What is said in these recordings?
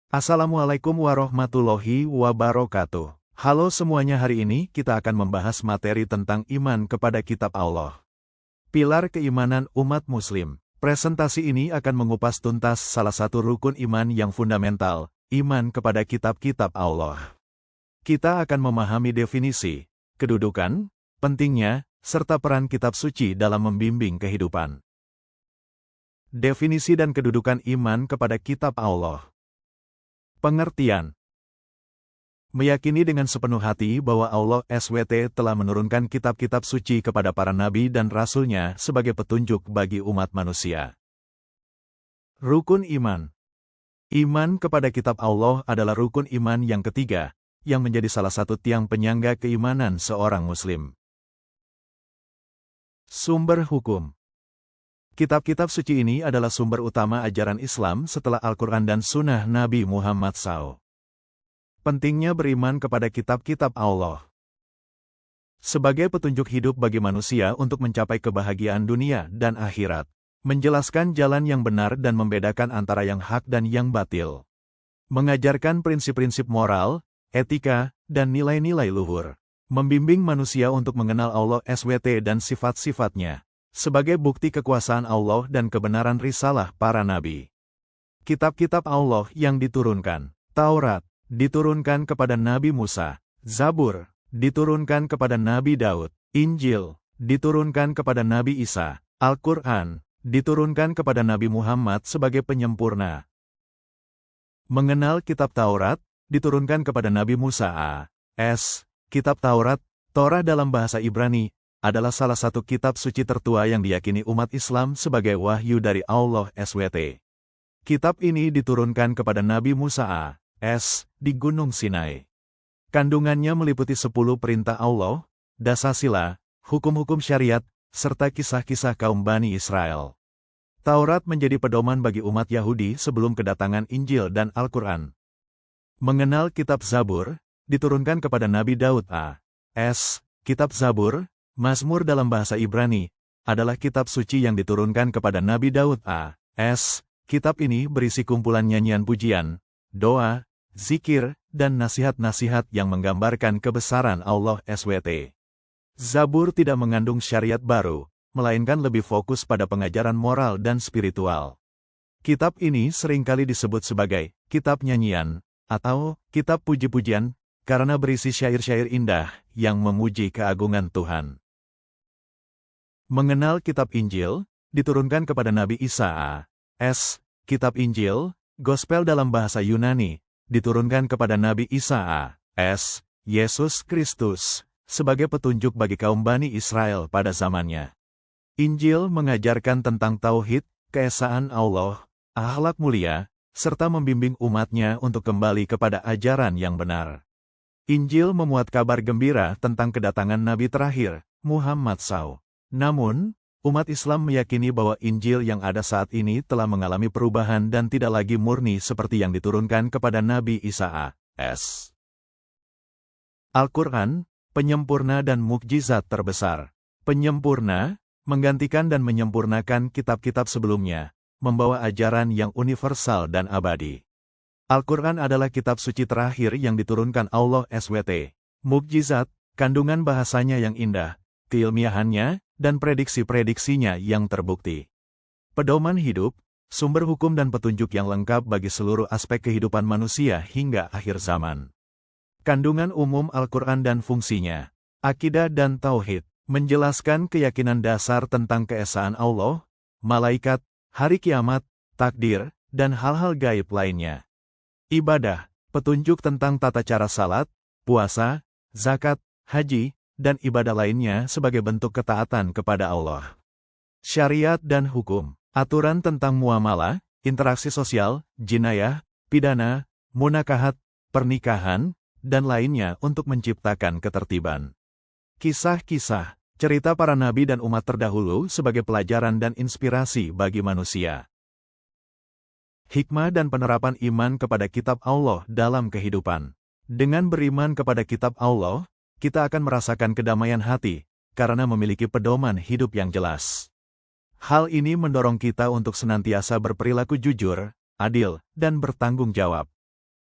Assalamualaikum warahmatullahi wabarakatuh. Halo semuanya, hari ini kita akan membahas materi tentang iman kepada kitab Allah. Pilar keimanan umat muslim. Presentasi ini akan mengupas tuntas salah satu rukun iman yang fundamental, iman kepada kitab-kitab Allah. Kita akan memahami definisi, kedudukan, pentingnya, serta peran kitab suci dalam membimbing kehidupan. Definisi dan kedudukan iman kepada kitab Allah. Pengertian. Meyakini dengan sepenuh hati bahwa Allah SWT telah menurunkan kitab-kitab suci kepada para nabi dan rasul-Nya sebagai petunjuk bagi umat manusia. Rukun iman. Iman kepada kitab Allah adalah rukun iman yang ketiga, yang menjadi salah satu tiang penyangga keimanan seorang muslim. Sumber hukum. Kitab-kitab suci ini adalah sumber utama ajaran Islam setelah Al-Quran dan Sunnah Nabi Muhammad SAW. Pentingnya beriman kepada kitab-kitab Allah. Sebagai petunjuk hidup bagi manusia untuk mencapai kebahagiaan dunia dan akhirat. Menjelaskan jalan yang benar dan membedakan antara yang hak dan yang batil. Mengajarkan prinsip-prinsip moral, etika, dan nilai-nilai luhur. Membimbing manusia untuk mengenal Allah SWT dan sifat-sifatnya. Sebagai bukti kekuasaan Allah dan kebenaran risalah para nabi. Kitab-kitab Allah yang diturunkan. Taurat, diturunkan kepada Nabi Musa. Zabur, diturunkan kepada Nabi Daud. Injil, diturunkan kepada Nabi Isa. Al-Quran, diturunkan kepada Nabi Muhammad sebagai penyempurna. Mengenal kitab Taurat, diturunkan kepada Nabi Musa a.s. Kitab Taurat, Torah dalam bahasa Ibrani, adalah salah satu kitab suci tertua yang diyakini umat Islam sebagai wahyu dari Allah SWT. Kitab ini diturunkan kepada Nabi Musa a.s. di Gunung Sinai. Kandungannya meliputi 10 perintah Allah, dasar-sila, hukum-hukum syariat, serta kisah-kisah kaum Bani Israel. Taurat menjadi pedoman bagi umat Yahudi sebelum kedatangan Injil dan Al-Quran. Mengenal kitab Zabur, diturunkan kepada Nabi Daud a.s. Kitab Zabur, Mazmur dalam bahasa Ibrani, adalah kitab suci yang diturunkan kepada Nabi Daud a.s. Kitab ini berisi kumpulan nyanyian pujian, doa, zikir, dan nasihat-nasihat yang menggambarkan kebesaran Allah SWT. Zabur tidak mengandung syariat baru, melainkan lebih fokus pada pengajaran moral dan spiritual. Kitab ini seringkali disebut sebagai kitab nyanyian, atau kitab puji-pujian, karena berisi syair-syair indah yang memuji keagungan Tuhan. Mengenal kitab Injil, diturunkan kepada Nabi Isa a.s. Kitab Injil, Gospel dalam bahasa Yunani, diturunkan kepada Nabi Isa a.s. Yesus Kristus, sebagai petunjuk bagi kaum Bani Israel pada zamannya. Injil mengajarkan tentang tauhid, keesaan Allah, akhlak mulia, serta membimbing umatnya untuk kembali kepada ajaran yang benar. Injil memuat kabar gembira tentang kedatangan Nabi terakhir, Muhammad SAW. Namun, umat Islam meyakini bahwa Injil yang ada saat ini telah mengalami perubahan dan tidak lagi murni seperti yang diturunkan kepada Nabi Isa a.s. Al-Quran, penyempurna dan mukjizat terbesar. Penyempurna, menggantikan dan menyempurnakan kitab-kitab sebelumnya, membawa ajaran yang universal dan abadi. Al-Quran adalah kitab suci terakhir yang diturunkan Allah SWT. Mukjizat, kandungan bahasanya yang indah, keilmiahannya, dan prediksi-prediksinya yang terbukti. Pedoman hidup, sumber hukum dan petunjuk yang lengkap bagi seluruh aspek kehidupan manusia hingga akhir zaman. Kandungan umum Al-Quran dan fungsinya. Akidah dan tauhid, menjelaskan keyakinan dasar tentang keesaan Allah, malaikat, hari kiamat, takdir, dan hal-hal gaib lainnya. Ibadah, petunjuk tentang tata cara salat, puasa, zakat, haji, dan ibadah lainnya sebagai bentuk ketaatan kepada Allah. Syariat dan hukum, aturan tentang muamalah, interaksi sosial, jinayah, pidana, munakahat, pernikahan, dan lainnya untuk menciptakan ketertiban. Kisah-kisah, cerita para nabi dan umat terdahulu sebagai pelajaran dan inspirasi bagi manusia. Hikmah dan penerapan iman kepada kitab Allah dalam kehidupan. Dengan beriman kepada kitab Allah, kita akan merasakan kedamaian hati, karena memiliki pedoman hidup yang jelas. Hal ini mendorong kita untuk senantiasa berperilaku jujur, adil, dan bertanggung jawab.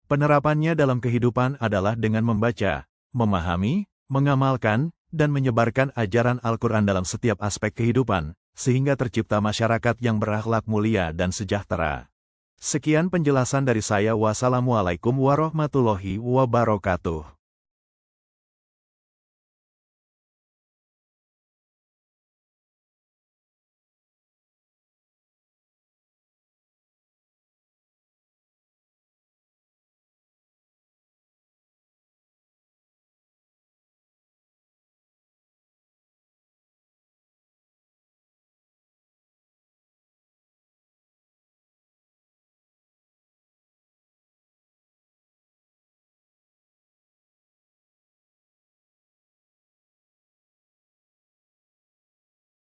Penerapannya dalam kehidupan adalah dengan membaca, memahami, mengamalkan, dan menyebarkan ajaran Al-Quran dalam setiap aspek kehidupan, sehingga tercipta masyarakat yang berakhlak mulia dan sejahtera. Sekian penjelasan dari saya. Wassalamualaikum warahmatullahi wabarakatuh.